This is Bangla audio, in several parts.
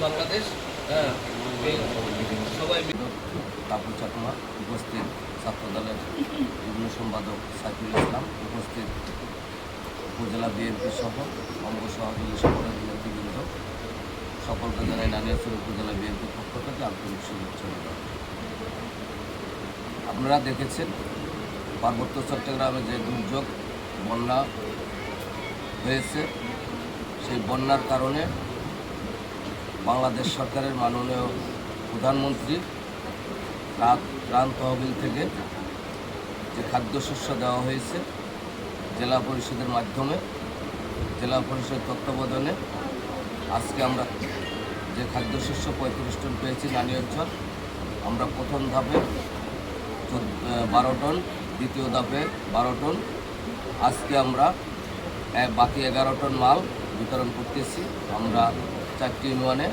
বাংলাদেশ সবাই তাপর চাকমা উপস্থিত ছাত্রদলের যুগ্ম সম্পাদক সাইফুল ইসলাম উপস্থিত উপজেলা বিএনপি সহ অঙ্গ সহযোগী সংগঠনের নেতৃবৃন্দ সকলকে জানাই নানিয়াছড়ি উপজেলা বিএনপির পক্ষ থেকে আন্তরিক শুভেচ্ছা। আপনারা দেখেছেন পার্বত্য চট্টগ্রামে যে দুর্যোগ বন্যা হয়েছে, সেই বন্যার কারণে বাংলাদেশ সরকারের মাননীয় প্রধানমন্ত্রী ত্রাণ তহবিল থেকে যে খাদ্যশস্য দেওয়া হয়েছে জেলা পরিষদের মাধ্যমে, জেলা পরিষদ তত্ত্বাবধানে আজকে আমরা যে খাদ্যশস্য 35 টন পেয়েছি নানিয়ারচর। আমরা প্রথম ধাপে 12 টন, দ্বিতীয় ধাপে 12 টন, আজকে আমরা বাকি 11 টন মাল বিতরণ করতেছি আমরা 4টি ইউনিয়নে।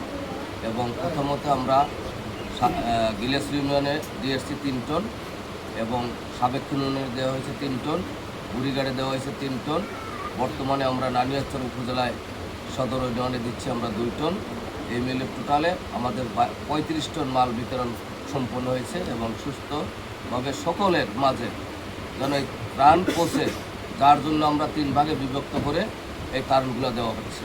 এবং প্রথমত আমরা গিলেস ইউনিয়নে দিয়েছি 3 টন এবং সাবেক ইউনিয়নে দেওয়া হয়েছে 3 টন, বুড়িগাড়ে দেওয়া হয়েছে 3 টন। বর্তমানে আমরা নানিয়ারচর উপজেলায় সদর ইউনিয়নে দিচ্ছি আমরা 2 টন। এই মিলে টোটালে আমাদের 35 টন মাল বিতরণ সম্পন্ন হয়েছে এবং সুস্থভাবে সকলের মাঝে যেন এই ত্রাণ পৌঁছে, যার জন্য আমরা 3 ভাগে বিভক্ত করে এই ত্রাণগুলো দেওয়া হচ্ছে।